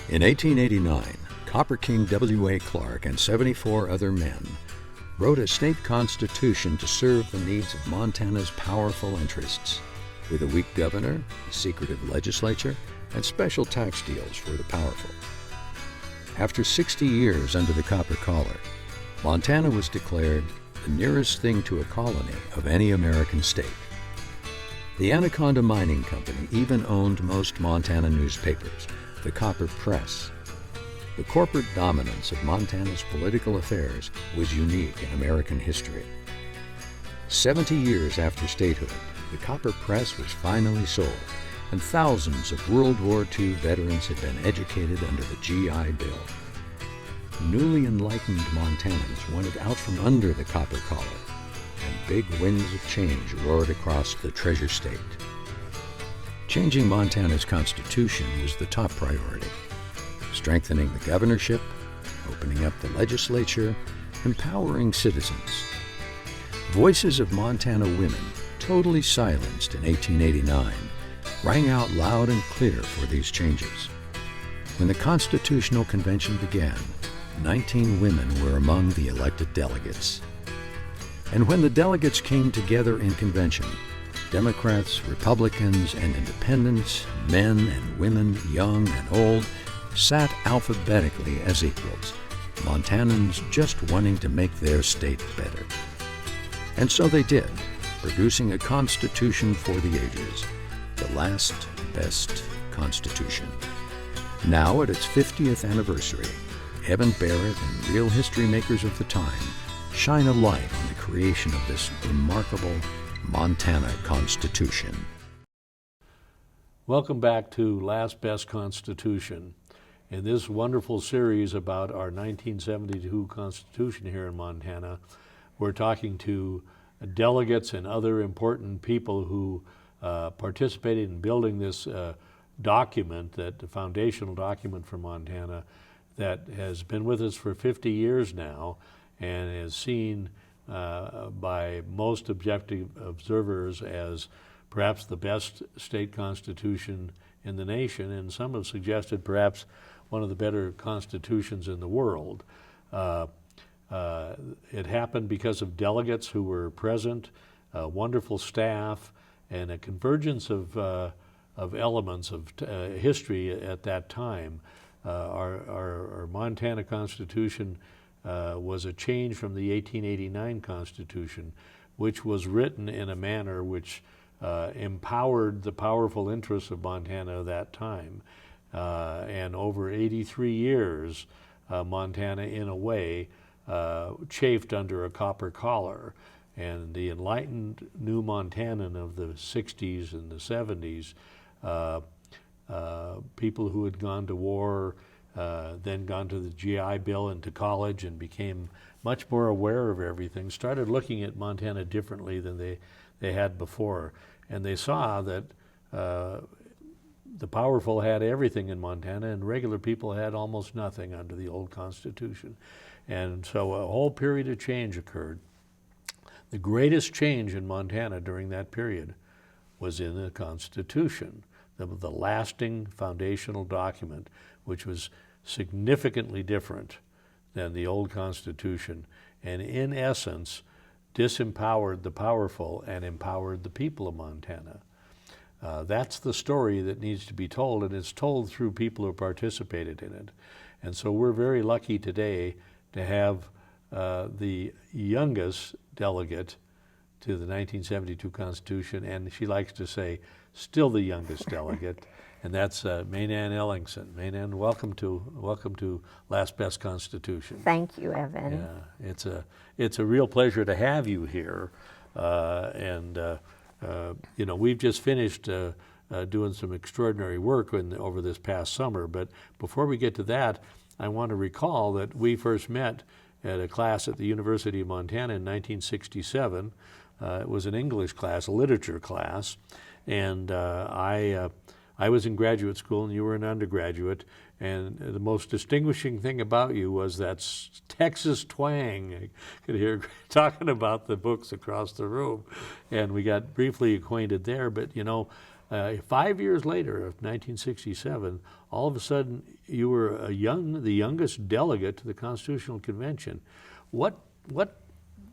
In 1889, Copper King W.A. Clark and 74 other men wrote a state constitution to serve the needs of Montana's powerful interests, with a weak governor, a secretive legislature, and special tax deals for the powerful. After 60 years under the copper collar, Montana was declared the nearest thing to a colony of any American state. The Anaconda Mining Company even owned most Montana newspapers, the Copper Press. The corporate dominance of Montana's political affairs was unique in American history. 70 years after statehood, the Copper Press was finally sold, and thousands of World War II veterans had been educated under the GI Bill. Newly enlightened Montanans wanted out from under the copper collar, and big winds of change roared across the Treasure State. Changing Montana's constitution was the top priority. Strengthening the governorship, opening up the legislature, empowering citizens. Voices of Montana women, totally silenced in 1889, rang out loud and clear for these changes. When the Constitutional Convention began, 19 women were among the elected delegates. And when the delegates came together in convention, Democrats, Republicans, and Independents, men and women, young and old, sat alphabetically as equals, Montanans just wanting to make their state better. And so they did, producing a constitution for the ages, the last best constitution. Now, at its 50th anniversary, Evan Barrett and real history makers of the time shine a light on the creation of this remarkable Montana Constitution. Welcome back to Last Best Constitution. In this wonderful series about our 1972 Constitution here in Montana, we're talking to delegates and other important people who participated in building this document, that the foundational document for Montana, that has been with us for 50 years now and is seen by most objective observers as perhaps the best state constitution in the nation, and some have suggested perhaps one of the better constitutions in the world. It happened because of delegates who were present, wonderful staff, and a convergence of elements of history at that time. Our Montana Constitution was a change from the 1889 Constitution, which was written in a manner which empowered the powerful interests of Montana at that time. And over 83 years, Montana, in a way, chafed under a copper collar. And the enlightened new Montanan of the 60s and the 70s, people who had gone to war, then gone to the GI Bill and to college and became much more aware of everything, started looking at Montana differently than they had before. And they saw that the powerful had everything in Montana and regular people had almost nothing under the old Constitution. And so a whole period of change occurred. The greatest change in Montana during that period was in the Constitution, the lasting foundational document, which was significantly different than the old Constitution, and in essence disempowered the powerful and empowered the people of Montana. That's the story that needs to be told, and it's told through people who participated in it. And so we're very lucky today to have the youngest delegate to the 1972 Constitution, and she likes to say, still the youngest delegate, and that's Mae Nan Ellingson. Mae Nan, welcome to Last Best Constitution. Thank you, Evan. Yeah, it's a real pleasure to have you here, you know, we've just finished doing some extraordinary work over this past summer, but before we get to that, I want to recall that we first met at a class at the University of Montana in 1967. It was an English class, a literature class, and I was in graduate school and you were an undergraduate, and the most distinguishing thing about you was that Texas twang. I could hear talking about the books across the room, and we got briefly acquainted there, but you know, 5 years later, of 1967, all of a sudden you were the youngest delegate to the Constitutional Convention. What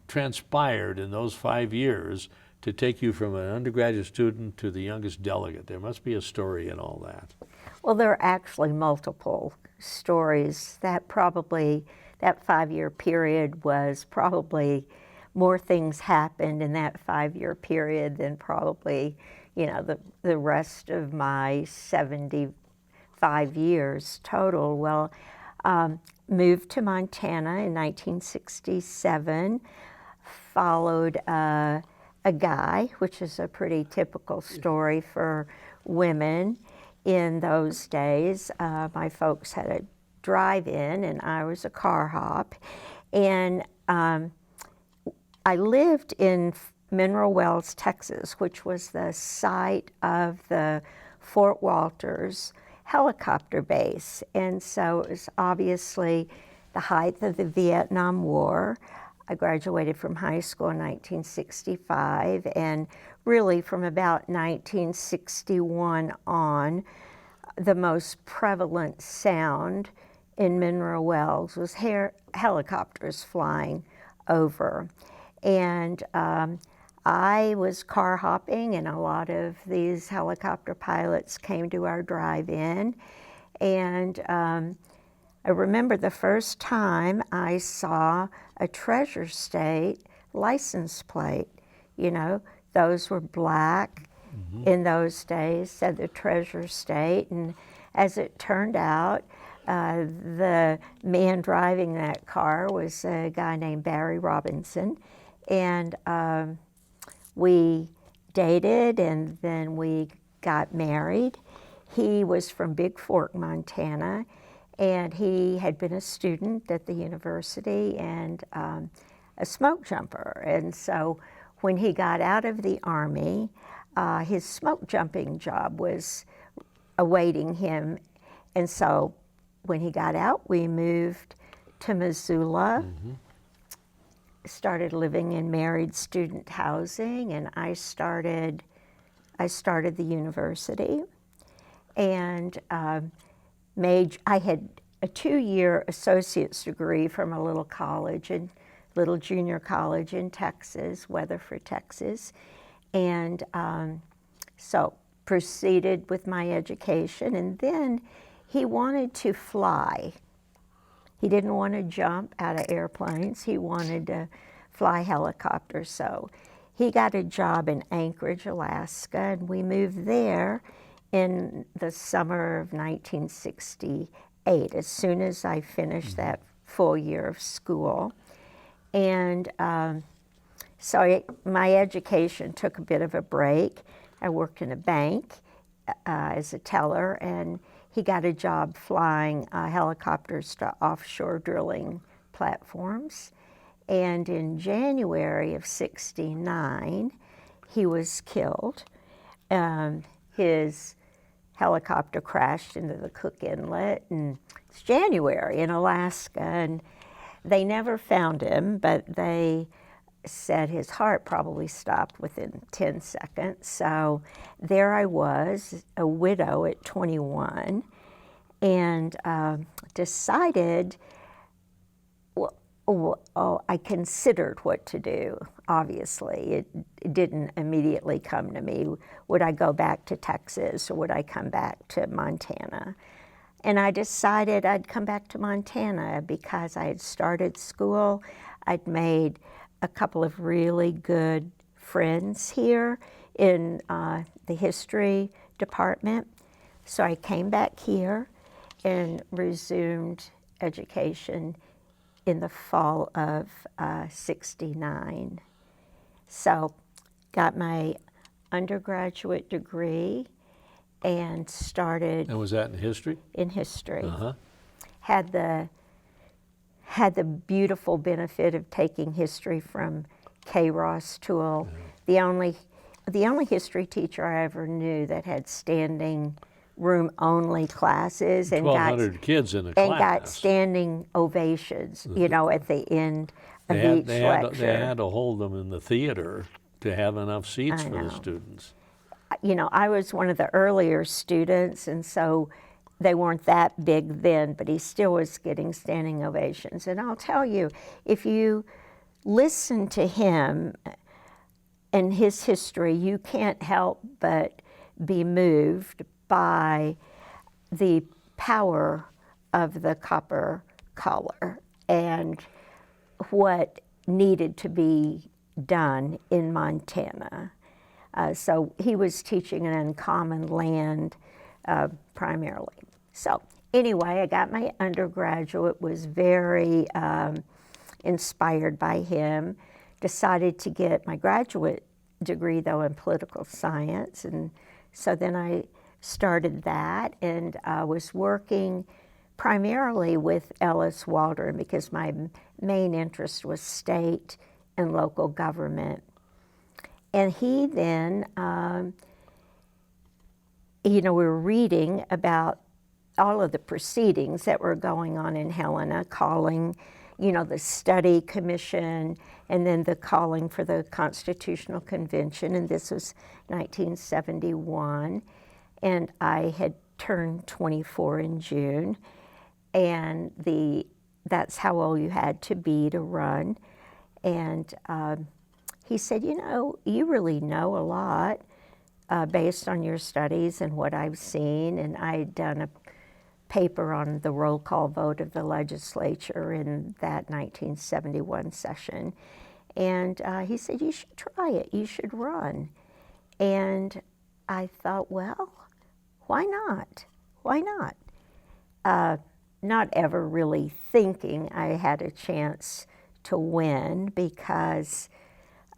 transpired in those 5 years to take you from an undergraduate student to the youngest delegate? There must be a story in all that. Well, there are actually multiple stories. That 5-year period was probably more things happened in that 5-year period than probably, the rest of my 75 years total. Well, moved to Montana in 1967, followed a guy, which is a pretty typical story for women in those days. My folks had a drive-in and I was a car hop. And I lived in Mineral Wells, Texas, which was the site of the Fort Walters helicopter base. And so it was obviously the height of the Vietnam War. I graduated from high school in 1965, and really from about 1961 on, the most prevalent sound in Mineral Wells was helicopters flying over. And I was car hopping, and a lot of these helicopter pilots came to our drive-in. And I remember the first time I saw a Treasure State license plate. Those were black in those days, said the Treasure State. And as it turned out, the man driving that car was a guy named Barry Robinson. And we dated, and then we got married. He was from Big Fork, Montana, and he had been a student at the university and a smoke jumper. And so when he got out of the Army, his smoke jumping job was awaiting him. And so when he got out, we moved to Missoula, started living in married student housing, and I started the university. And I had a 2-year associate's degree from a little junior college in Texas, Weatherford, Texas. And so proceeded with my education. And then he wanted to fly. He didn't want to jump out of airplanes. He wanted to fly helicopters. So he got a job in Anchorage, Alaska, and we moved there in the summer of 1968, as soon as I finished that full year of school. And so my education took a bit of a break. I worked in a bank as a teller, and he got a job flying helicopters to offshore drilling platforms. And in January of '69, he was killed. His helicopter crashed into the Cook Inlet, and it's January in Alaska, and they never found him, but they said his heart probably stopped within 10 seconds. So there I was, a widow at 21, and decided, I considered what to do, obviously. It didn't immediately come to me. Would I go back to Texas, or would I come back to Montana? And I decided I'd come back to Montana because I had started school. I'd made a couple of really good friends here in the history department. So I came back here and resumed education in the fall of '69. So got my undergraduate degree and started. And was that in history? In history. Had the beautiful benefit of taking history from K. Ross Toole, the only history teacher I ever knew that had standing room only classes, and 1,200 kids in a class. And got standing ovations, at the end of each lecture. They had to hold them in the theater to have enough seats for the students. I was one of the earlier students, and so they weren't that big then, but he still was getting standing ovations. And I'll tell you, if you listen to him and his history, you can't help but be moved by the power of the copper collar and what needed to be done in Montana. So he was teaching in Uncommon Land primarily. So anyway, I got my undergraduate, was very inspired by him, decided to get my graduate degree, though, in political science. And so then I started that and was working primarily with Ellis Waldron because my main interest was state and local government. And he then, we were reading about all of the proceedings that were going on in Helena, calling, the study commission, and then the calling for the Constitutional Convention, and this was 1971. And I had turned 24 in June, and that's how old you had to be to run. And he said, you really know a lot based on your studies and what I've seen. And I'd done a paper on the roll call vote of the legislature in that 1971 session. And he said, you should try it, you should run. And I thought, well, why not? Why not? Not ever really thinking I had a chance to win because,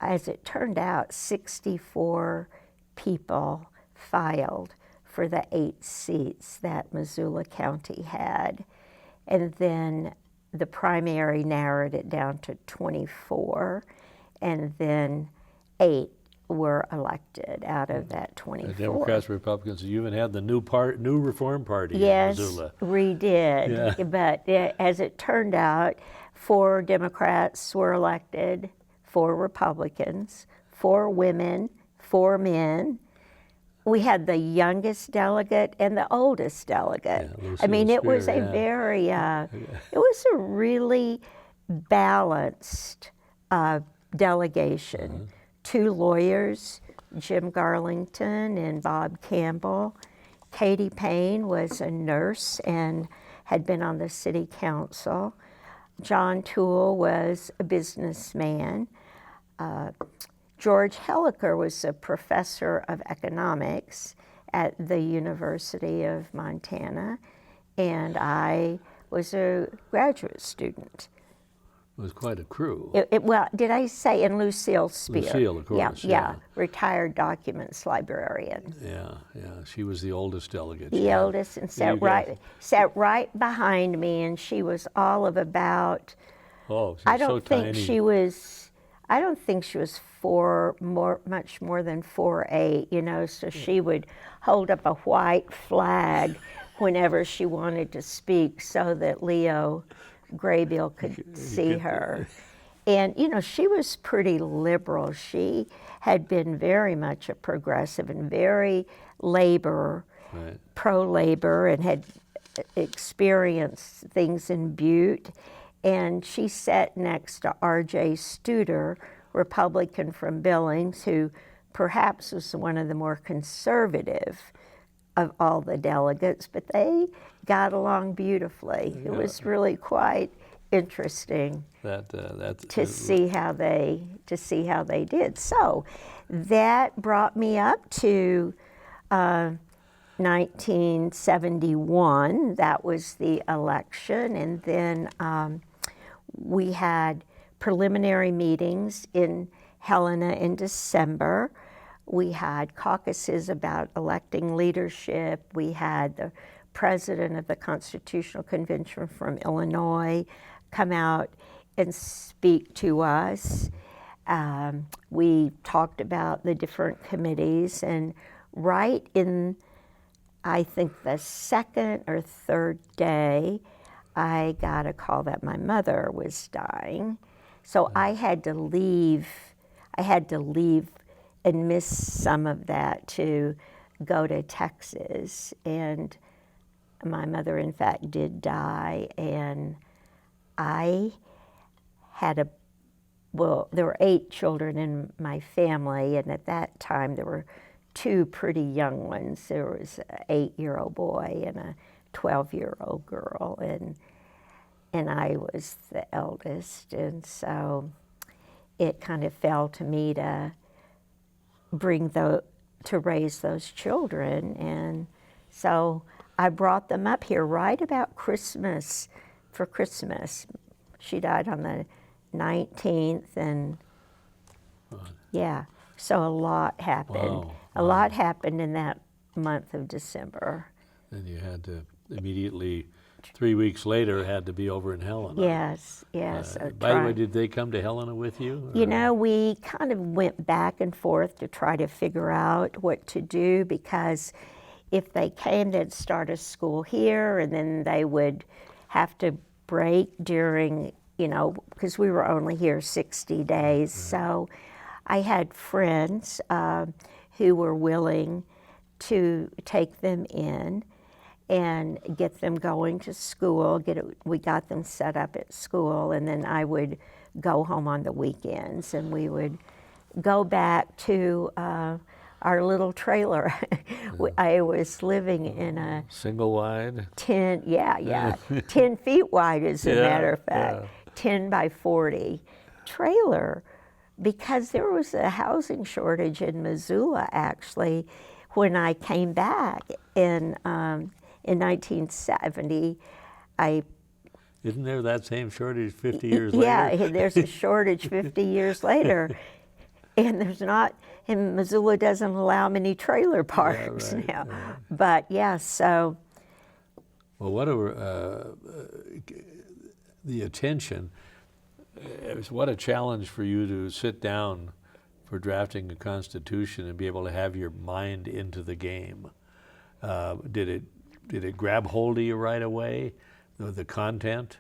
as it turned out, 64 people filed for the 8 seats that Missoula County had. And then the primary narrowed it down to 24, and then 8 were elected out of that 24. The Democrats, Republicans, you even had the new Reform Party in Missoula. Yes, we did. Yeah. But as it turned out, 4 Democrats were elected, 4 Republicans, 4 women, 4 men. We had the youngest delegate and the oldest delegate. Yeah, I mean, it was a yeah. very, it was a really balanced delegation. 2 lawyers, Jim Garlington and Bob Campbell. Katie Payne was a nurse and had been on the city council. John Toole was a businessman. George Helliker was a professor of economics at the University of Montana, and I was a graduate student. It was quite a crew. Well, did I say, and Lucille Spear? Lucille, of course. Yeah, retired documents librarian. Yeah. She was the oldest delegate. The oldest, and sat right behind me, and she was all of about. Oh, she was I don't think tiny. she was. I don't think she was much more than 4'8", so she would hold up a white flag whenever she wanted to speak so that Leo Graybill could see her. And, she was pretty liberal. She had been very much a progressive and very labor, Right. pro-labor, and had experienced things in Butte. And she sat next to R.J. Studer, Republican from Billings, who perhaps was one of the more conservative of all the delegates, but they got along beautifully. It was really quite interesting to see how they did. So that brought me up to 1971. That was the election, and then we had preliminary meetings in Helena in December. We had caucuses about electing leadership. We had the president of the Constitutional Convention from Illinois come out and speak to us. We talked about the different committees, and right in, I think, the second or third day, I got a call that my mother was dying. So I had to leave and miss some of that to go to Texas. And My mother, in fact, did die, and I had there were 8 children in my family, and at that time there were 2 pretty young ones. There was an 8-year-old boy and a 12-year-old girl, and I was the eldest, and so it kind of fell to me to raise those children, and so I brought them up here right about Christmas, for Christmas. She died on the 19th, and yeah, so a lot happened. Wow. A lot happened in that month of December. And you had to immediately, 3 weeks later, had to be over in Helena. Yes. By the way, did they come to Helena with you? You know, we kind of went back and forth to try to figure out what to do, because if they came, they'd start a school here, and then they would have to break during, because we were only here 60 days. So I had friends who were willing to take them in and get them going to school. We got them set up at school, and then I would go home on the weekends, and we would go back to our little trailer. I was living in a single wide? 10 feet wide, as a matter of fact, 10 by 40 trailer, because there was a housing shortage in Missoula, actually. When I came back in 1970, Isn't there that same shortage 50 years later? Yeah, there's a shortage 50 years later, and Missoula doesn't allow many trailer parks now. Yeah. But so. Well, the attention, what a challenge for you to sit down for drafting a Constitution and be able to have your mind into the game. Did it grab hold of you right away, the content?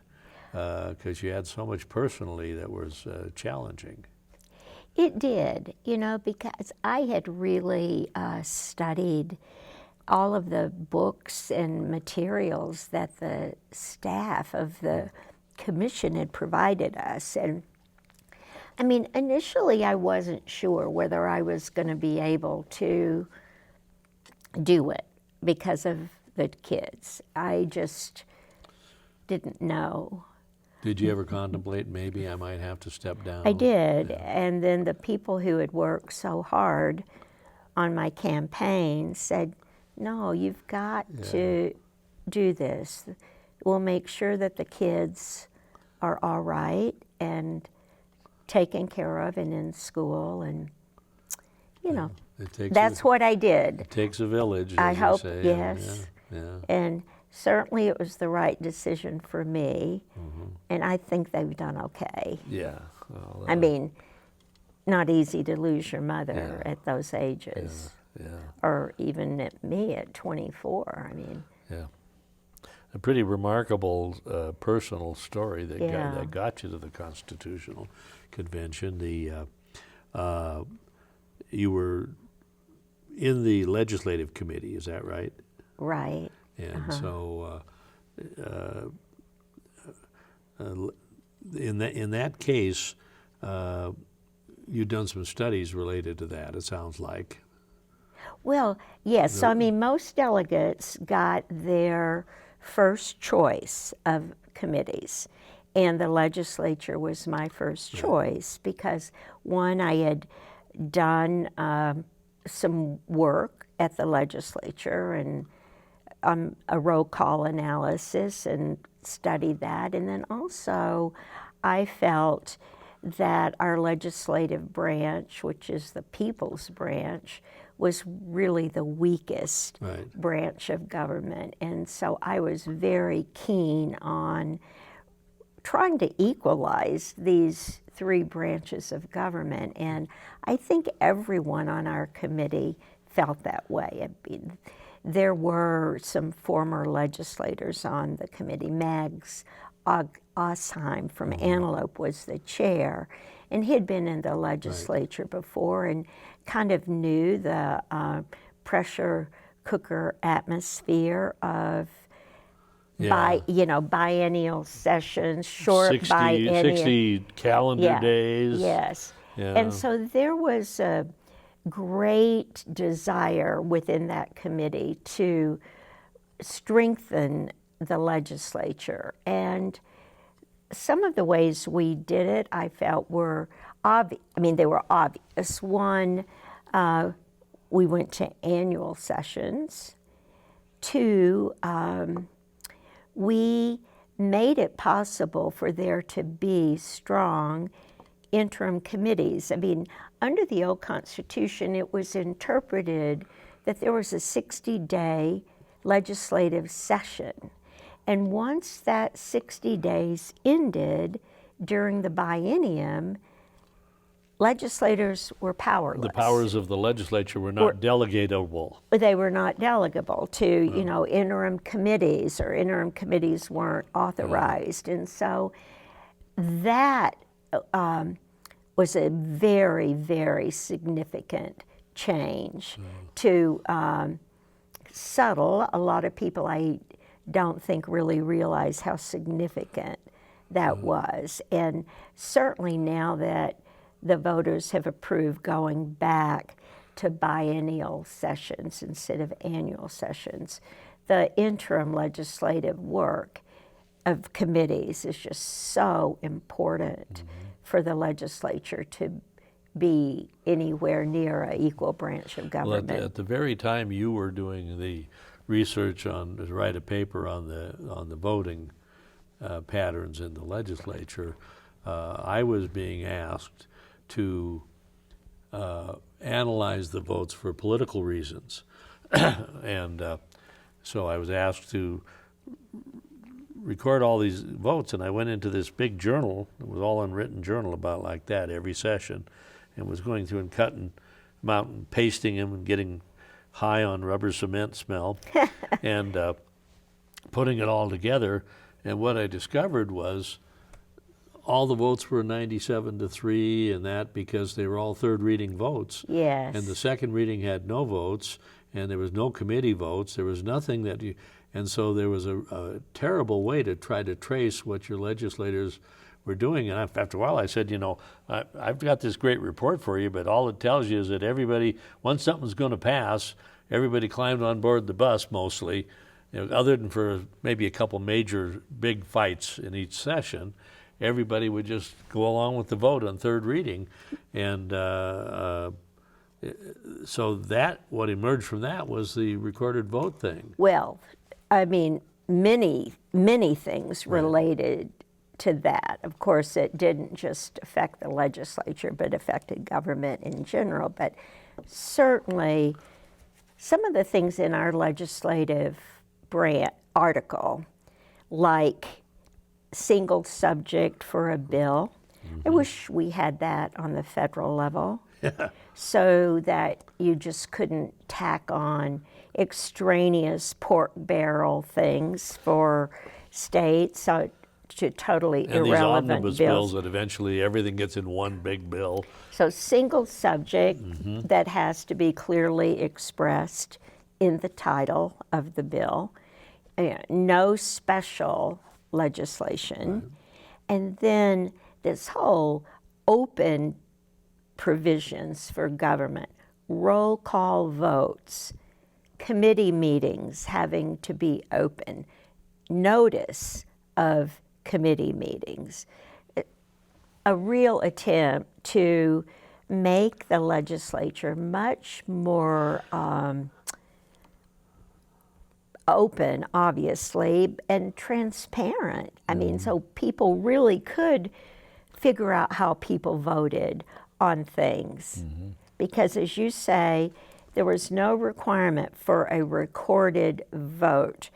Because you had so much personally that was challenging. It did, because I had really studied all of the books and materials that the staff of the commission had provided us. And I mean, initially I wasn't sure whether I was going to be able to do it because of the kids. I just didn't know. Did you ever contemplate maybe I might have to step down? I did, and then the people who had worked so hard on my campaign said, no, you've got to do this. We'll make sure that the kids are all right and taken care of and in school, and that's what I did. It takes a village, I as hope, you say. yes. And certainly it was the right decision for me, and I think they've done okay. Yeah. Well, I mean, not easy to lose your mother at those ages, or even at me at 24. I mean, a pretty remarkable personal story that got you to the Constitutional Convention. You were in the legislative committee, is that right? Right. And so, in that case, you've done some studies related to that, it sounds like. Well, yes. So, I mean, most delegates got their first choice of committees, and the legislature was my first choice because, one, I had done some work at the legislature and a roll call analysis and studied that, and then also I felt that our legislative branch, which is the people's branch, was really the weakest branch of government. And so I was very keen on trying to equalize these 3 branches of government. And I think everyone on our committee felt that way. I mean, there were some former legislators on the committee. Mags Osheim from Antelope was the chair, and he'd been in the legislature before and kind of knew the pressure cooker atmosphere of biennial sessions, short 60 calendar days. Yes. Yeah. And so there was a great desire within that committee to strengthen the legislature. And some of the ways we did it, I felt were obvious. I mean, they were obvious. One, we went to annual sessions. Two, we made it possible for there to be strong interim committees. I mean, under the old Constitution, it was interpreted that there was a 60-day legislative session. And once that 60 days ended during the biennium, legislators were powerless. The powers of the legislature were not delegatable. They were not delegable to, interim committees, or interim committees weren't authorized. And so that was a very, very significant change to subtle. A lot of people, I don't think, really realize how significant that was. And certainly now that the voters have approved going back to biennial sessions instead of annual sessions, the interim legislative work of committees is just so important for the legislature to be anywhere near an equal branch of government. Well, at the very time you were doing the research to write a paper on the voting patterns in the legislature, I was being asked to analyze the votes for political reasons. And so I was asked to record all these votes, and I went into this big journal. It was all unwritten journal about like that every session, and was going through and cutting them out and pasting them and getting high on rubber cement smell and putting it all together. And what I discovered was all the votes were 97-3, and that because they were all third reading votes. Yes. And the second reading had no votes, and there was no committee votes. There was nothing that you, and so there was a terrible way to try to trace what your legislators were doing. And after a while I said, I've got this great report for you, but all it tells you is that everybody, once something's going to pass, everybody climbed on board the bus mostly, other than for maybe a couple major big fights in each session. Everybody would just go along with the vote on third reading. And so what emerged from that was the recorded vote thing. Well, I mean, many things related to that. Of course, it didn't just affect the legislature, but affected government in general. But certainly, some of the things in our legislative article, like single subject for a bill. I wish we had that on the federal level, so that you just couldn't tack on extraneous pork barrel things for states to totally and irrelevant these omnibus bills that eventually everything gets in one big bill. So single subject that has to be clearly expressed in the title of the bill. No special legislation. And then this whole open provisions for government, roll call votes, committee meetings having to be open, notice of committee meetings, a real attempt to make the legislature much more open, obviously, and transparent. I mean, so people really could figure out how people voted on things. Because as you say, there was no requirement for a recorded vote.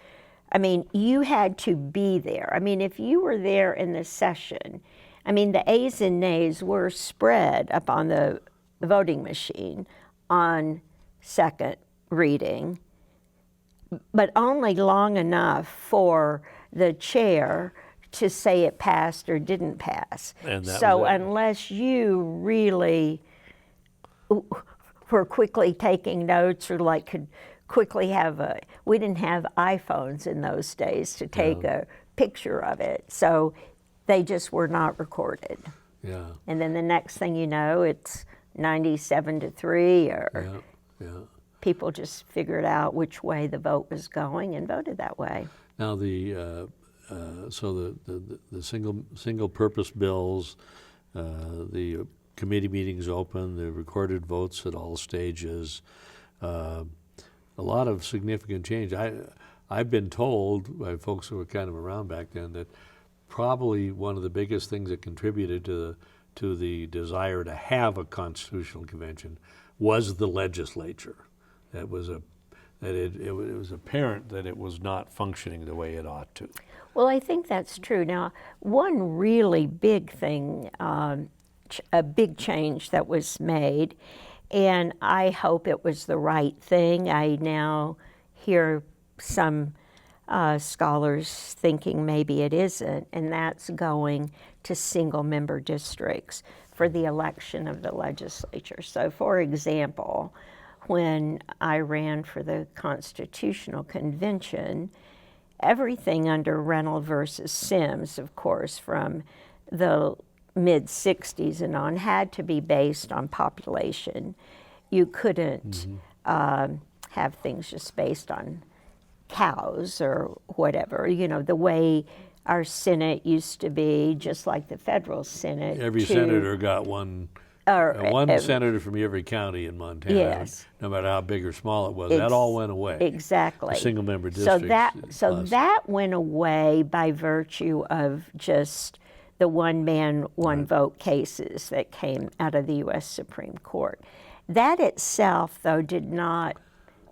I mean, you had to be there. I mean, if you were there in the session, I mean, the ayes and nays were spread up on the voting machine on second reading, but only long enough for the chair to say it passed or didn't pass. And that so was it. Unless you really were quickly taking notes or like could quickly we didn't have iPhones in those days to take a picture of it. So they just were not recorded. Yeah. And then the next thing you know, it's 97-3, or people just figured out which way the vote was going and voted that way. Now so the single purpose bills, the committee meetings open, the recorded votes at all stages, a lot of significant change. I've been told by folks who were kind of around back then that probably one of the biggest things that contributed to the desire to have a constitutional convention was the legislature. That was it was apparent that it was not functioning the way it ought to. Well, I think that's true. Now, one really big thing, a big change that was made, and I hope it was the right thing. I now hear some scholars thinking maybe it isn't, and that's going to single-member districts for the election of the legislature. So, for example, when I ran for the Constitutional Convention, everything under Reynolds versus Sims, of course, from the mid-'60s and on, had to be based on population. You couldn't have things just based on cows or whatever. You know, the way our Senate used to be, just like the federal Senate. Every senator got one senator from every county in Montana, yes. no matter how big or small it was. That all went away. Exactly. The single-member districts. So that went away by virtue of just the one-man, one-vote cases that came out of the U.S. Supreme Court. That itself, though, did not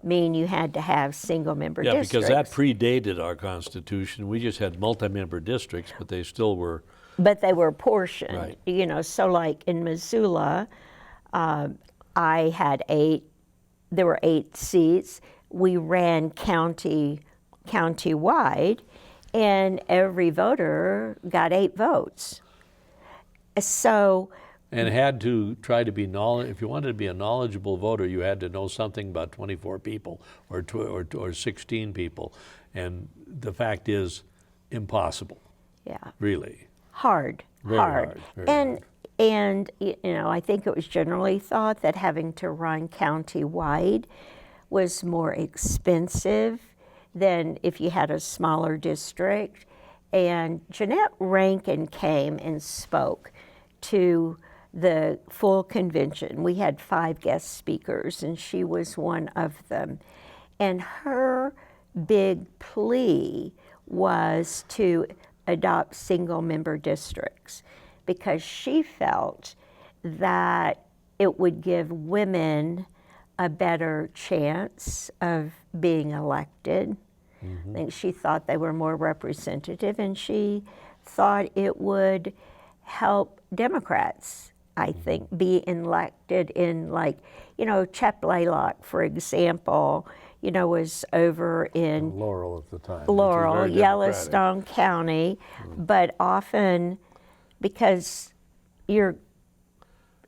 mean you had to have single-member districts. Yeah, because that predated our Constitution. We just had multi-member districts, but they still were... But they were portioned, right. You know, so like in Missoula, I had there were 8 seats. We ran county-wide, and every voter got 8 votes. So... And had to try to be if you wanted to be a knowledgeable voter, you had to know something about 24 people or 16 people. And the fact is, impossible. Yeah. Really. Hard. Very hard. Very hard. And you know, I think it was generally thought that having to run county-wide was more expensive than if you had a smaller district. And Jeanette Rankin came and spoke to the full convention. We had 5 guest speakers, and she was one of them. And her big plea was to adopt single-member districts because she felt that it would give women a better chance of being elected. I think she thought they were more representative, and she thought it would help Democrats, I think, be elected in, like, you know, Chet Blaylock, for example, you know, was over in Laurel at the time. Laurel, Yellowstone County, but often because you're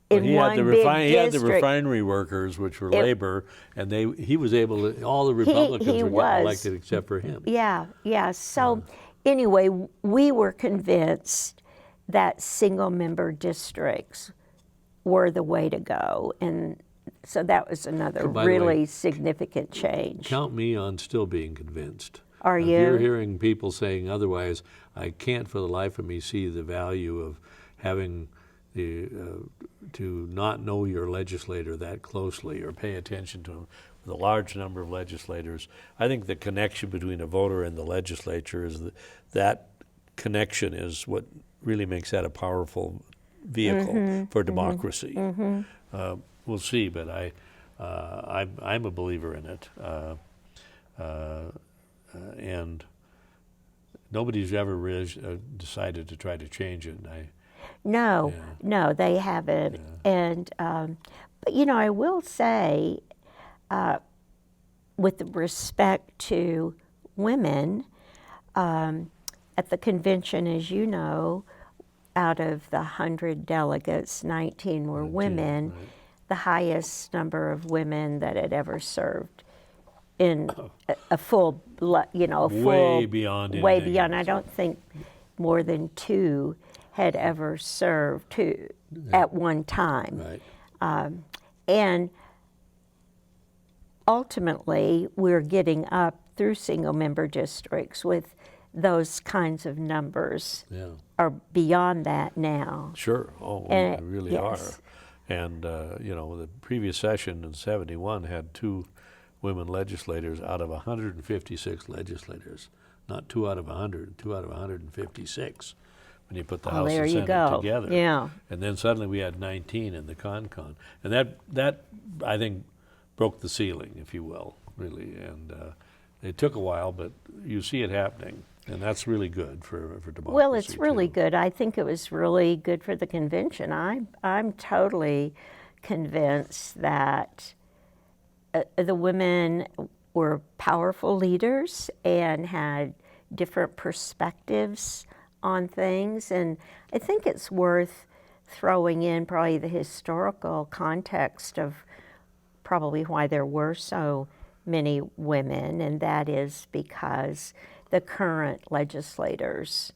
in he one had big He had the district, refinery workers, which were labor, and he was able to, all the Republicans were getting elected except for him. Yeah. So anyway, we were convinced that single-member districts were the way to go, and so that was another really significant change. Count me on still being convinced. Are you? If you're hearing people saying otherwise, I can't for the life of me see the value of having to not know your legislator that closely or pay attention to him. With a large number of legislators, I think the connection between a voter and the legislature is that connection is what really makes that a powerful vehicle for democracy. We'll see, but I'm a believer in it, and nobody's ever decided to try to change it. No, they haven't. Yeah. And but you know, I will say, with respect to women, at the convention, as you know, out of the 100 delegates, 19 were women, right. The highest number of women that had ever served in a full, you know, a full, Way beyond way anything beyond. I else. don't think more than 2 had ever served at one time. Right. And ultimately, we're getting up through single member districts with those kinds of numbers Yeah. are beyond that now. Sure. Oh, And we really yes. are. And, you know, the previous session in 71 had 2 women legislators out of 156 legislators. Not 2 out of 100, 2 out of 156 when you put the House there and you Senate go. together. Yeah. And then suddenly we had 19 in the con. And that I think, broke the ceiling, if you will, really. And it took a while, but you see it happening. And that's really good for democracy. Well, it's really too. good. I think it was really good for the convention. I'm totally convinced that the women were powerful leaders and had different perspectives on things. And I think it's worth throwing in probably the historical context of probably why there were so many women, and that is because the current legislators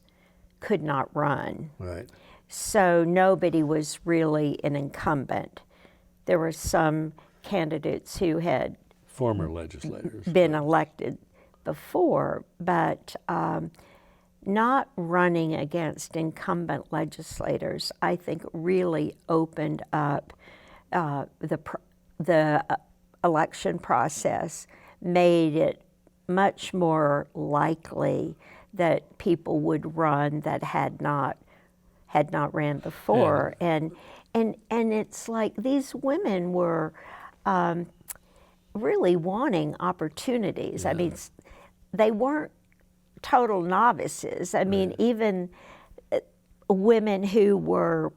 could not run. Right. So nobody was really an incumbent. There were some candidates who had Former legislators. been elected before, but not running against incumbent legislators, I think, really opened up the election process, made it much more likely that people would run that had not ran before. And it's like these women were really wanting opportunities. I mean, they weren't total novices. I mean, even women who were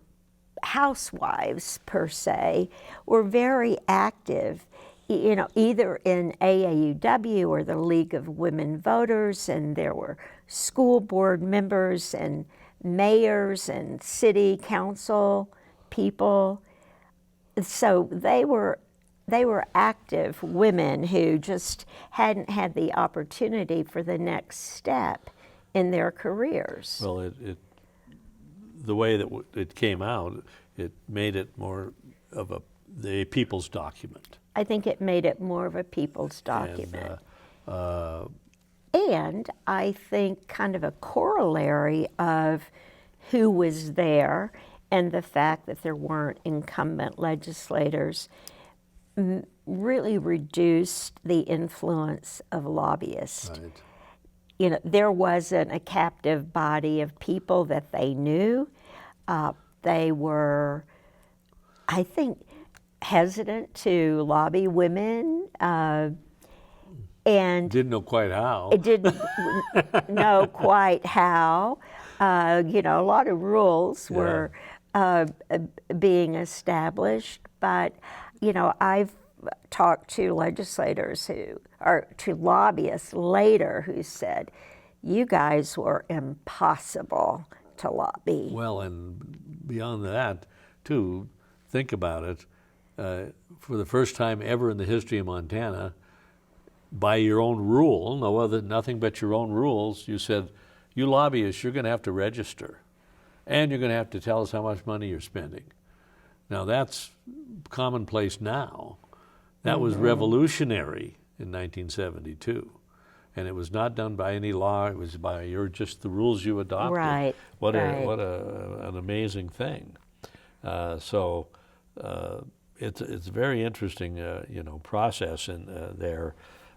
housewives per se were very active, you know, either in AAUW or the League of Women Voters, and there were school board members and mayors and city council people. So they were active women who just hadn't had the opportunity for the next step in their careers. Well, the way that it came out, it made it more of the people's document. I think it made it more of a people's document. And I think kind of a corollary of who was there and the fact that there weren't incumbent legislators really reduced the influence of lobbyists. Right. You know, there wasn't a captive body of people that they knew. They were, I think, hesitant to lobby women, and Didn't know quite how. it didn't know quite how. You know, a lot of rules were being established, but you know, I've talked to legislators or to lobbyists later who said, "You guys were impossible to lobby." Well, and beyond that, too, think about it. For the first time ever in the history of Montana, by your own rule, nothing but your own rules, you said, you lobbyists, you're going to have to register, and you're going to have to tell us how much money you're spending. Now that's commonplace now. That was revolutionary in 1972. And it was not done by any law, it was by just the rules you adopted. Right. What right. an amazing thing. So it's a very interesting process in there.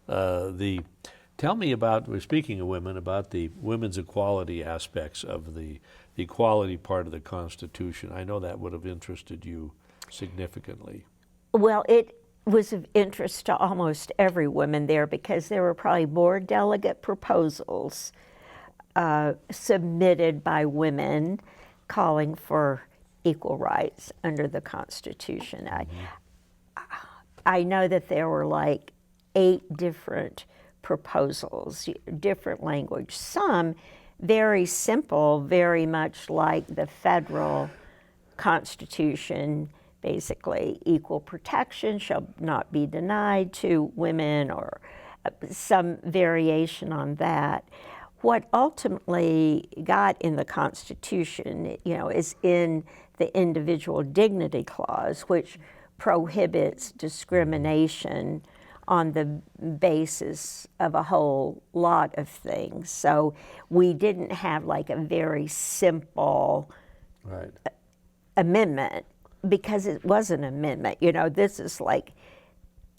Tell me about, we're speaking of women, about the women's equality aspects of the equality part of the Constitution. I know that would have interested you significantly. Well, it was of interest to almost every woman there because there were probably more delegate proposals submitted by women calling for equal rights under the Constitution. I know that there were like 8 different proposals, different language. Some very simple, very much like the federal Constitution, basically equal protection shall not be denied to women, or some variation on that. What ultimately got in the Constitution, is in the individual dignity clause, which prohibits discrimination on the basis of a whole lot of things. So we didn't have like a very simple Right. amendment, because it was an amendment. This is like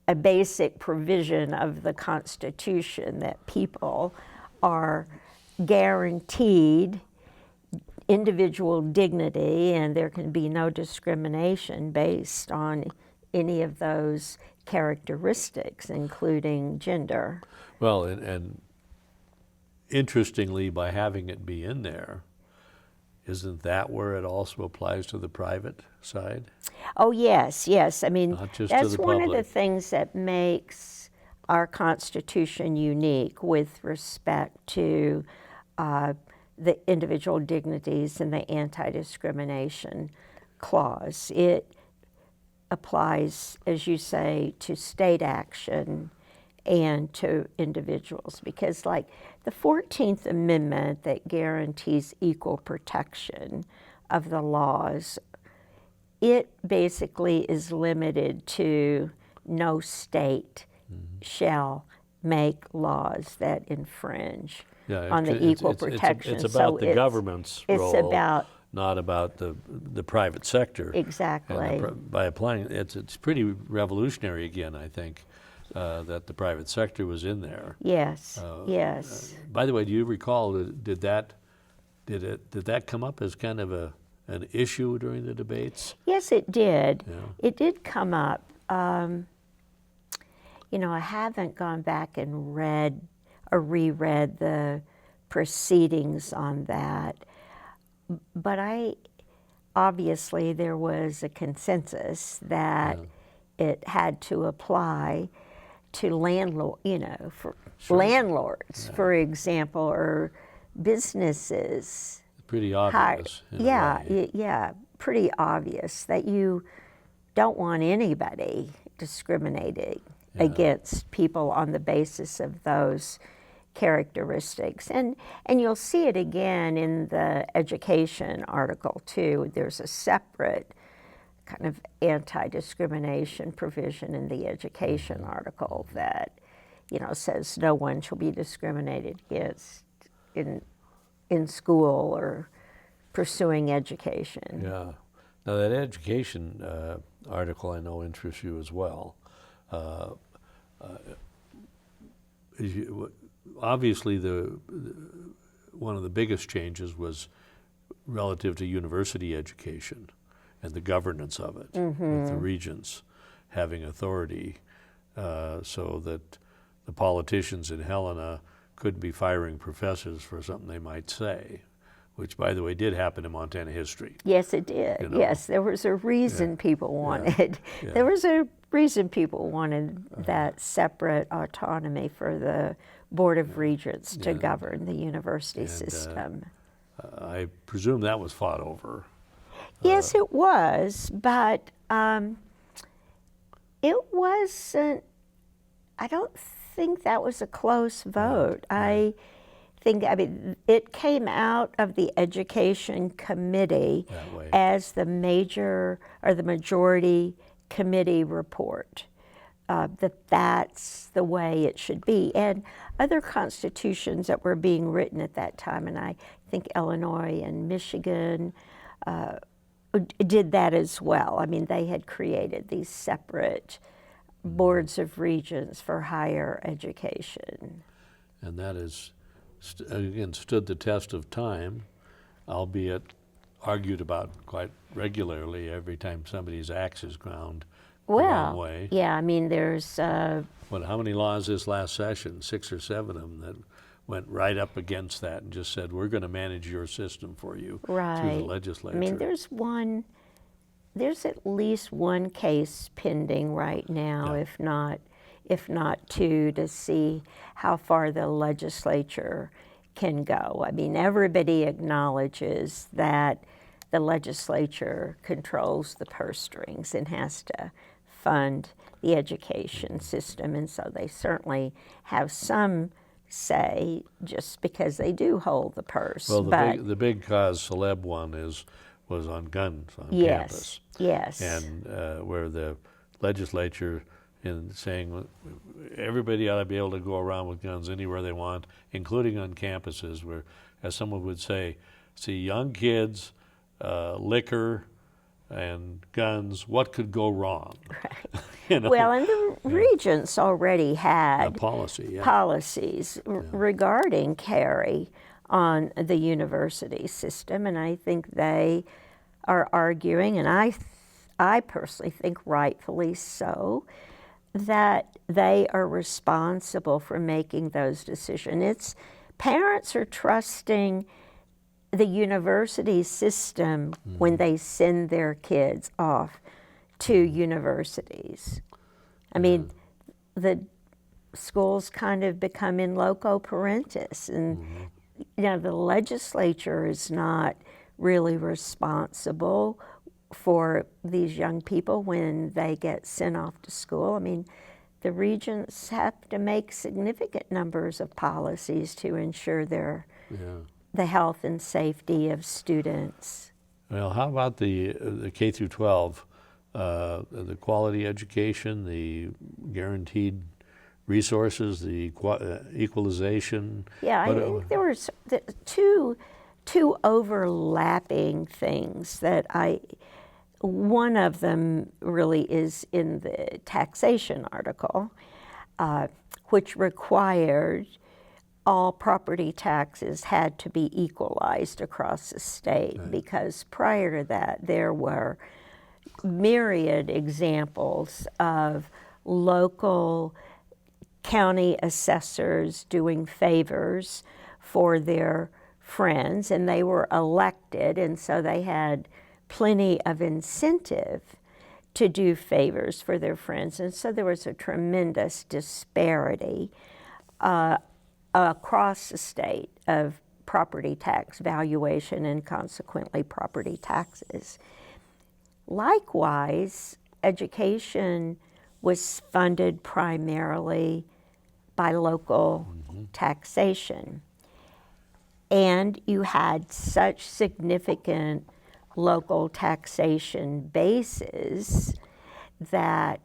a basic provision of the Constitution that people are guaranteed individual dignity, and there can be no discrimination based on any of those characteristics, including gender. Well, and interestingly, by having it be in there, isn't that where it also applies to the private side? Oh, yes. I mean, Not just to that's the one of the public. things that makes our Constitution unique with respect to the individual dignities and the anti-discrimination clause. It applies, as you say, to state action and to individuals, because like the 14th Amendment that guarantees equal protection of the laws, it basically is limited to no state shall make laws that infringe on the equal protection. It's about So the government's role, about, not about the private sector. exactly. And by applying it's pretty revolutionary again, I think, that the private sector was in there. Yes, yes. By the way, do you recall, did that come up as kind of an issue during the debates? Yes, it did. Yeah. It did come up. I haven't gone back and read or reread the proceedings on that, but obviously there was a consensus that it had to apply to landlords, for example, or businesses. Pretty obvious. in a way. Pretty obvious that you don't want anybody discriminating against people on the basis of those characteristics. And you'll see it again in the education article too. There's a separate kind of anti-discrimination provision in the education article that, says no one shall be discriminated against in school or pursuing education. Yeah. Now that education article I know interests you as well. Obviously, one of the biggest changes was relative to university education and the governance of it, with the regents having authority, so that the politicians in Helena couldn't be firing professors for something they might say, which, by the way, did happen in Montana history. Yes, it did. Yes, there was a reason people wanted. There was a reason people wanted that separate autonomy for the Board of Regents to govern the university system. I presume that was fought over. Yes, it was, but it wasn't. I don't think that was a close vote. I mean, it came out of the Education Committee as the majority committee report, that's the way it should be. And other constitutions that were being written at that time, and I think Illinois and Michigan did that as well. I mean, they had created these separate boards of regents for higher education. And that is, again, stood the test of time, albeit argued about quite regularly every time somebody's axe is ground the wrong way. Yeah, I mean, there's... how many laws this last session? 6 or 7 of them that went right up against that and just said, we're going to manage your system for you through the legislature. I mean, there's at least one case pending right now, if not 2, to see how far the legislature can go. I mean, everybody acknowledges that the legislature controls the purse strings and has to fund the education system, and so they certainly have some say just because they do hold the purse. Well, but the big cause celeb one was on guns on campus. Yes. And where the legislature in saying everybody ought to be able to go around with guns anywhere they want, including on campuses where, as someone would say, see young kids, liquor, and guns, what could go wrong? Right. You know? Well, and the regents already had policies regarding carry on the university system, and I think they are arguing, and I personally think rightfully so, that they are responsible for making those decisions. Parents are trusting the university system when they send their kids off to universities. I mean, the schools kind of become in loco parentis, and you know, the legislature is not really responsible for these young people when they get sent off to school. I mean, the regents have to make significant numbers of policies to ensure the health and safety of students. Well, how about the K through 12, the quality education, the guaranteed resources, the equalization? Yeah, I think there were two overlapping things that one of them really is in the taxation article, which required all property taxes had to be equalized across the state, because prior to that there were myriad examples of local county assessors doing favors for their friends, and they were elected, and so they had plenty of incentive to do favors for their friends, and so there was a tremendous disparity across the state of property tax valuation and consequently property taxes. Likewise, education was funded primarily by local taxation, and you had such significant local taxation bases that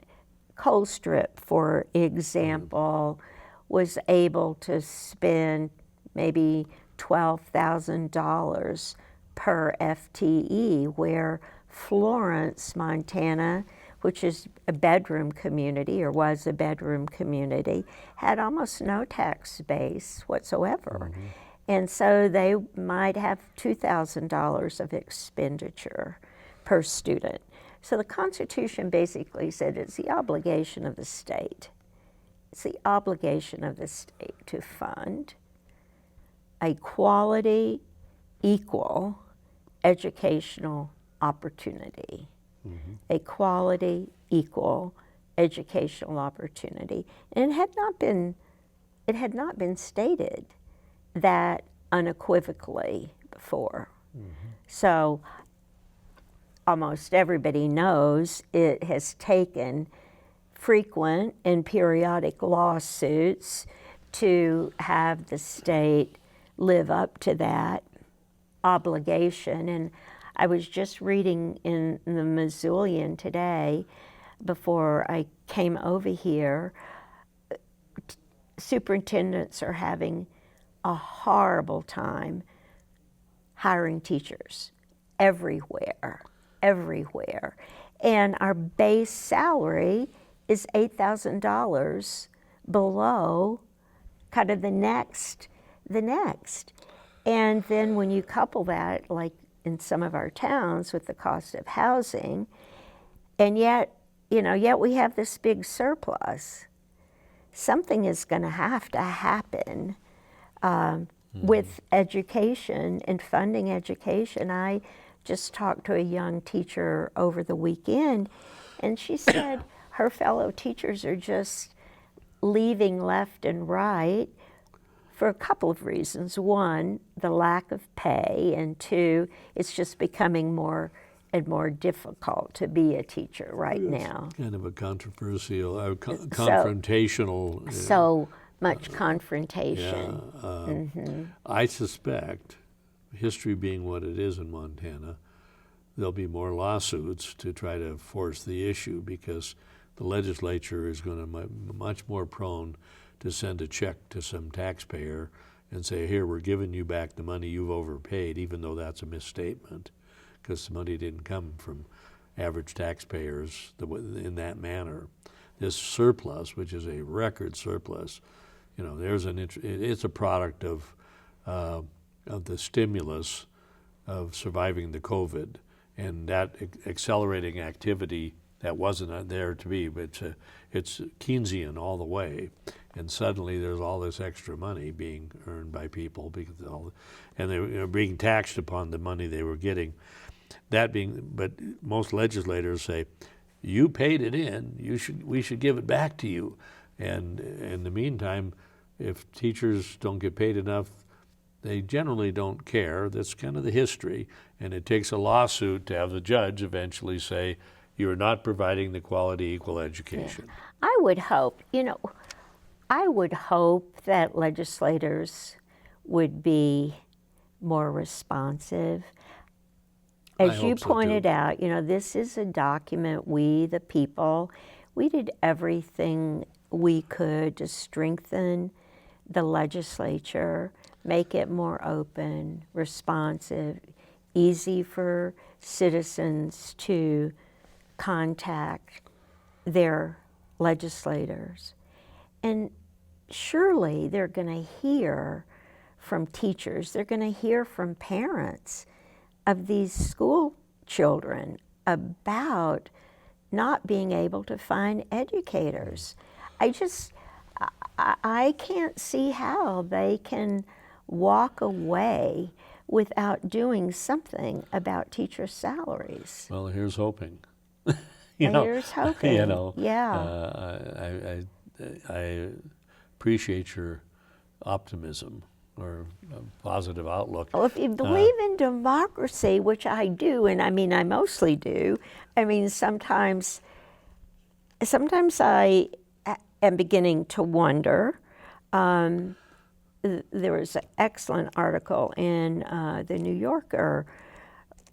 Colstrip, for example, was able to spend maybe $12,000 per FTE, where Florence, Montana, which is a bedroom community, or was a bedroom community, had almost no tax base whatsoever. And so they might have $2,000 of expenditure per student. So the Constitution basically said it's the obligation of the state. It's the obligation of the state to fund a quality, equal educational opportunity. A quality, equal educational opportunity. And it had not been stated that unequivocally before. So almost everybody knows it has taken frequent and periodic lawsuits to have the state live up to that obligation. And I was just reading in the Missoulian today, before I came over here, superintendents are having a horrible time hiring teachers everywhere. And our base salary is $8,000 below kind of the next. And then when you couple that, like in some of our towns, with the cost of housing, and yet we have this big surplus, something is going to have to happen with education and funding education. I just talked to a young teacher over the weekend, and she said her fellow teachers are just leaving left and right for a couple of reasons. One, the lack of pay, and two, it's just becoming more and more difficult to be a teacher right now. Kind of a controversial, confrontational. So much confrontation. I suspect, history being what it is in Montana, there'll be more lawsuits to try to force the issue, because the legislature is going to be much more prone to send a check to some taxpayer and say, here, we're giving you back the money you've overpaid, even though that's a misstatement, because the money didn't come from average taxpayers in that manner. This surplus, which is a record surplus, it's a product of the stimulus of surviving the COVID and that accelerating activity that wasn't there to be, but it's Keynesian all the way. And suddenly there's all this extra money being earned by people, and they were being taxed upon the money they were getting. But most legislators say, you paid it in, we should give it back to you. And in the meantime, if teachers don't get paid enough, they generally don't care. That's kind of the history. And it takes a lawsuit to have the judge eventually say, you're not providing the quality equal education. Yeah. I would hope that legislators would be more responsive. As you pointed out, this is a document, we, the people, we did everything we could to strengthen the legislature, make it more open, responsive, easy for citizens to contact their legislators. And surely they're going to hear from teachers, they're going to hear from parents of these school children about not being able to find educators. I can't see how they can walk away without doing something about teacher salaries. Well, here's hoping. Here's hoping. Yeah. I appreciate your optimism or positive outlook. Well, if you believe in democracy, which I do, and I mostly do, sometimes I am beginning to wonder. There was an excellent article in the New Yorker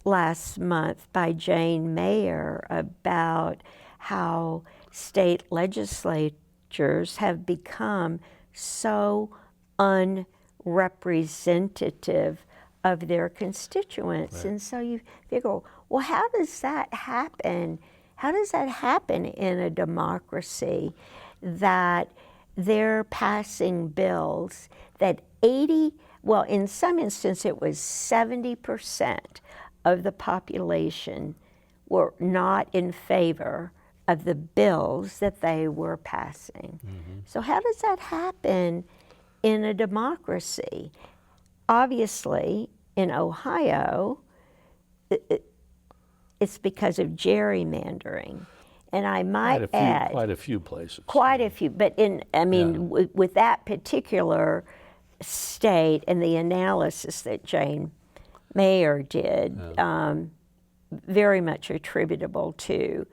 last month by Jane Mayer about how state legislatures have become so unrepresentative of their constituents. Right. And so you figure, well, how does that happen? How does that happen in a democracy, that they're passing bills that in some instances it was 70% of the population were not in favor of the bills that they were passing. Mm-hmm. So how does that happen in a democracy? Obviously, in Ohio, it's because of gerrymandering. And I might add... Quite a few places. Quite a few. But with that particular state and the analysis that Jane Mayer did, very much attributable to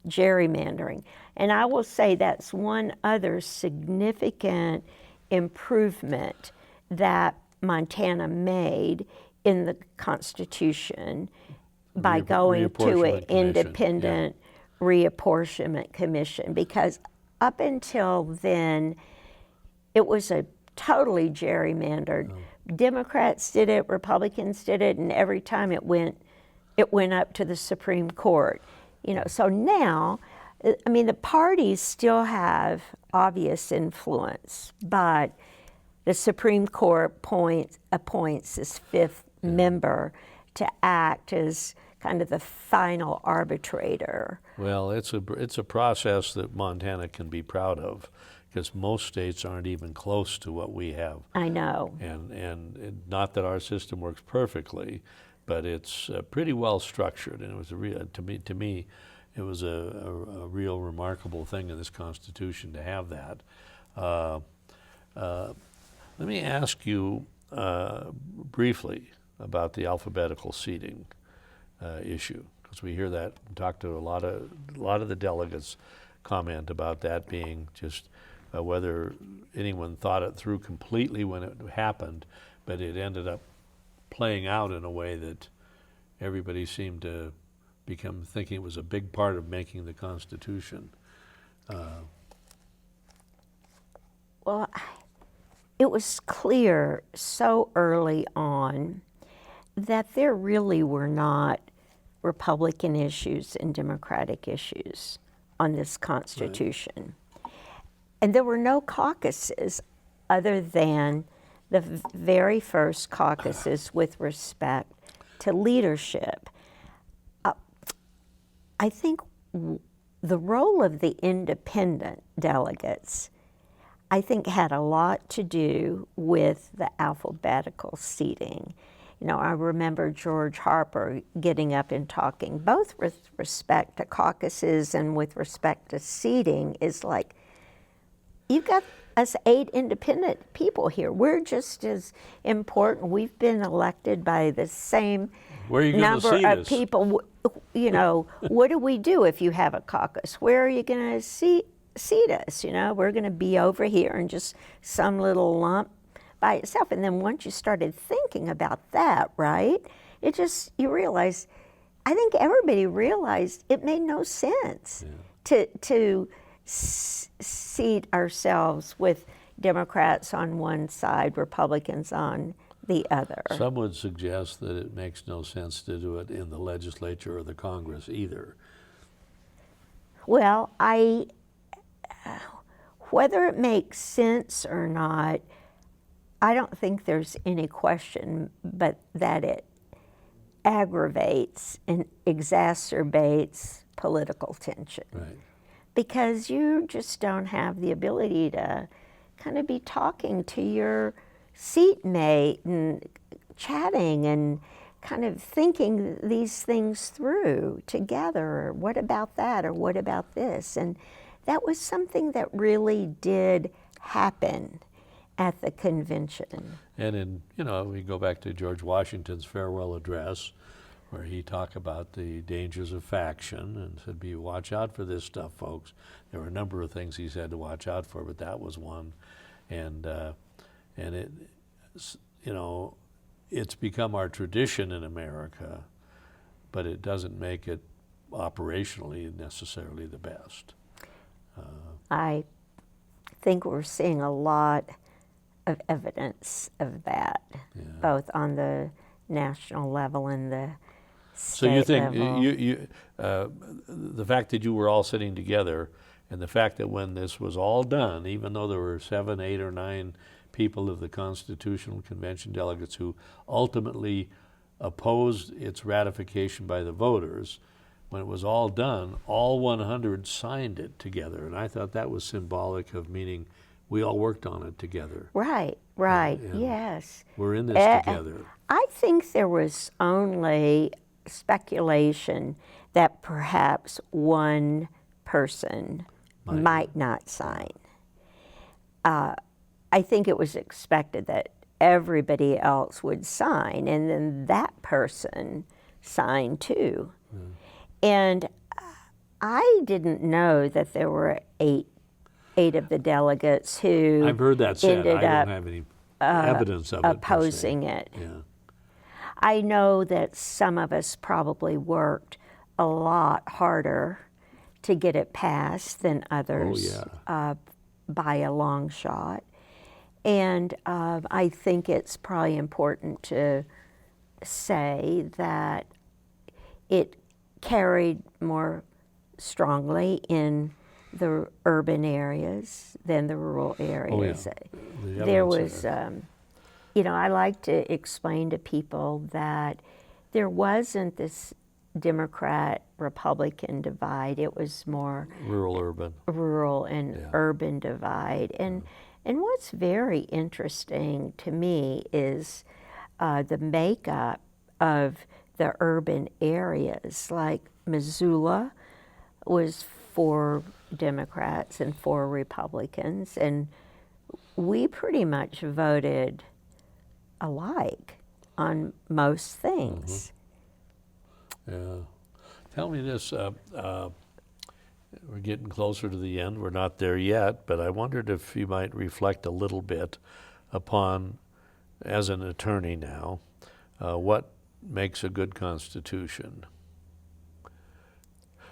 gerrymandering. And I will say that's one other significant improvement that Montana made in the Constitution by going to an independent reapportionment commission, because up until then it was a totally gerrymandered. Democrats did it, Republicans did it, and every time it went up to the Supreme Court. So now, the parties still have obvious influence, but the Supreme Court appoints this fifth member to act as kind of the final arbitrator. Well, it's a process that Montana can be proud of, because most states aren't even close to what we have. I know. And not that our system works perfectly, but it's pretty well structured. And it was to me, it was a real remarkable thing in this Constitution to have that. Let me ask you briefly about the alphabetical seating. issue, because we hear that and talk to a lot of the delegates comment about that being just whether anyone thought it through completely when it happened, but it ended up playing out in a way that everybody seemed to become thinking it was a big part of making the Constitution. Well, it was clear so early on that there really were not Republican issues and Democratic issues on this Constitution. Right. And there were no caucuses other than the very first caucuses with respect to leadership. I think the role of the independent delegates, I think, had a lot to do with the alphabetical seating. You know, I remember George Harper getting up and talking, both with respect to caucuses and with respect to seating, is like, you've got us 8 independent people here. We're just as important. We've been elected by the same number of people. You know, what do we do if you have a caucus? Where are you going to seat us? You know, we're going to be over here in just some little lump by itself. And then once you started thinking about that, right, it just, you realize, I think everybody realized it made no sense to seat ourselves with Democrats on one side, Republicans on the other. Some would suggest that it makes no sense to do it in the legislature or the Congress either. Well, whether it makes sense or not, I don't think there's any question but that it aggravates and exacerbates political tension. Right. Because you just don't have the ability to kind of be talking to your seatmate and chatting and kind of thinking these things through together. What about that, or what about this? And that was something that really did happen at the convention. And we go back to George Washington's farewell address, where he talked about the dangers of faction and said, watch out for this stuff, folks. There were a number of things he said to watch out for, but that was one. And it, it's become our tradition in America, but it doesn't make it operationally necessarily the best. I think we're seeing a lot of evidence of that, both on the national level and the state level. So you think the fact that you were all sitting together, and the fact that when this was all done, even though there were 7, 8, or 9 people of the Constitutional Convention delegates who ultimately opposed its ratification by the voters, when it was all done, all 100 signed it together. And I thought that was symbolic of meaning we all worked on it together. Right, yes. We're in this together. I think there was only speculation that perhaps one person might not sign. I think it was expected that everybody else would sign, and then that person signed too. And I didn't know that there were eight of the delegates who I've heard that said. I don't have any evidence of it opposing it. Yeah. I know that some of us probably worked a lot harder to get it passed than others by a long shot. And I think it's probably important to say that it carried more strongly in the urban areas than the rural areas. There was, I like to explain to people that there wasn't this Democrat-Republican divide. It was more rural and urban divide. And what's very interesting to me is the makeup of the urban areas. Like Missoula was 4 Democrats and 4 Republicans, and we pretty much voted alike on most things. Yeah. Tell me this, we're getting closer to the end. We're not there yet, but I wondered if you might reflect a little bit upon, as an attorney now, what makes a good Constitution.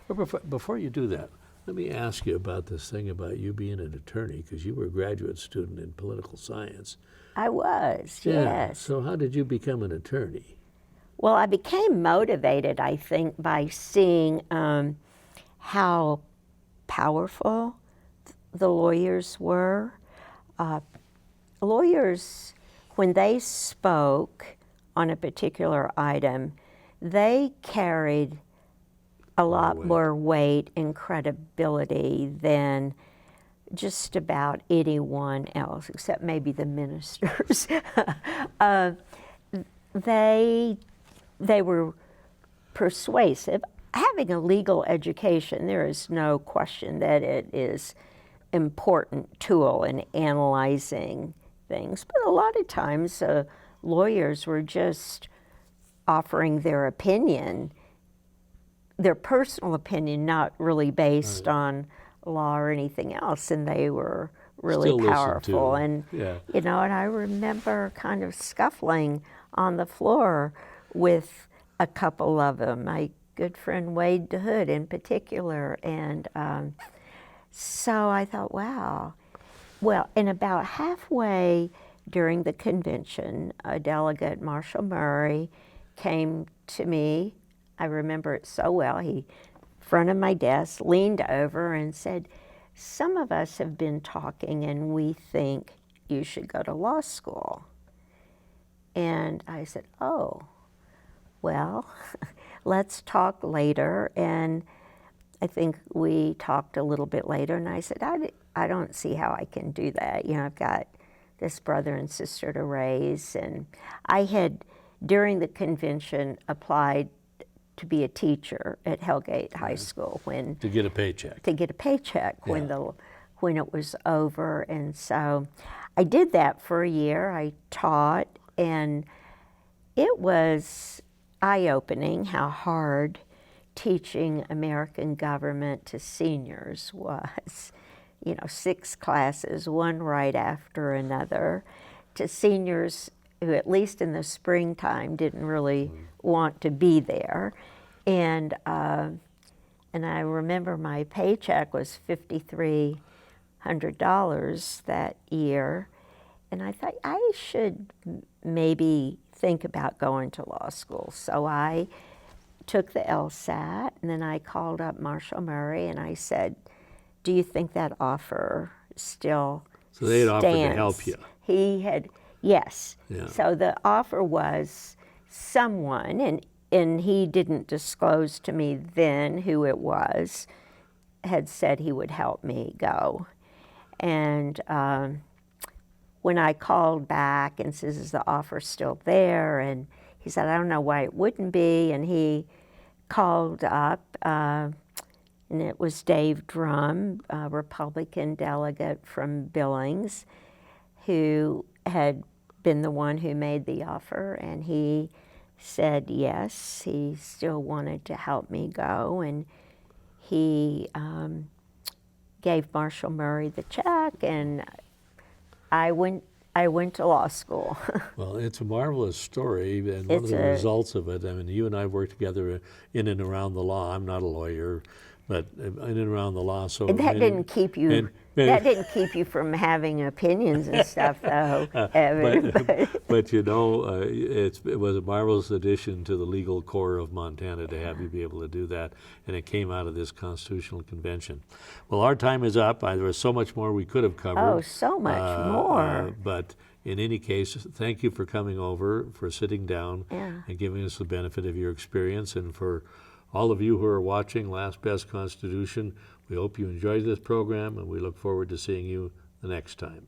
But before you do that, let me ask you about this thing about you being an attorney, because you were a graduate student in political science. I was, Yeah. yes. So how did you become an attorney? Well, I became motivated, I think, by seeing how powerful the lawyers were. Lawyers, when they spoke on a particular item, they carried a lot more weight and credibility than just about anyone else, except maybe the ministers. They were persuasive. Having a legal education, there is no question that it is an important tool in analyzing things. But a lot of times, lawyers were just offering their opinion, their personal opinion, not really based on law or anything else, and they were really Still listened powerful. to. And Yeah. and I remember kind of scuffling on the floor with a couple of them. My good friend Wade DeHood in particular, and so I thought, wow. Well, and about halfway during the convention, a delegate, Marshall Murray, came to me. I remember it so well. He, in front of my desk, leaned over and said, "Some of us have been talking and we think you should go to law school." And I said, "Oh, well, let's talk later." And I think we talked a little bit later, and I said, I don't see how I can do that. You know, I've got this brother and sister to raise. And I had, during the convention, applied to be a teacher at Hellgate High School when To get a paycheck. when it was over. And so I did that for a year. I taught, and it was eye-opening how hard teaching American government to seniors was. You know, 6 classes, one right after another, to seniors who, at least in the springtime, didn't really want to be there. And I remember my paycheck was $5,300 that year, and I thought I should maybe think about going to law school. So I took the LSAT, and then I called up Marshall Murray, and I said, "Do you think that offer still So they had offered to stands?" help you. He had, yes. Yeah. So the offer was someone, and he didn't disclose to me then who it was, had said he would help me go. And when I called back and says, "Is the offer still there?" And he said, "I don't know why it wouldn't be." And he called up, and it was Dave Drum, a Republican delegate from Billings, who had been the one who made the offer. And he said yes, he still wanted to help me go. And he gave Marshall Murray the check, and I went to law school. Well, it's a marvelous story, and one of the results of it, I mean, you and I worked together in and around the law. I'm not a lawyer, but in and around the law. So that didn't keep you. That didn't keep you from having opinions and stuff, though, Evan. But you know, it was a marvelous addition to the legal core of Montana to have you be able to do that, and it came out of this constitutional convention. Well, our time is up. There was so much more we could have covered. Oh, so much more. But in any case, thank you for coming over, for sitting down, and giving us the benefit of your experience. And for all of you who are watching Last Best Constitution, we hope you enjoyed this program, and we look forward to seeing you the next time.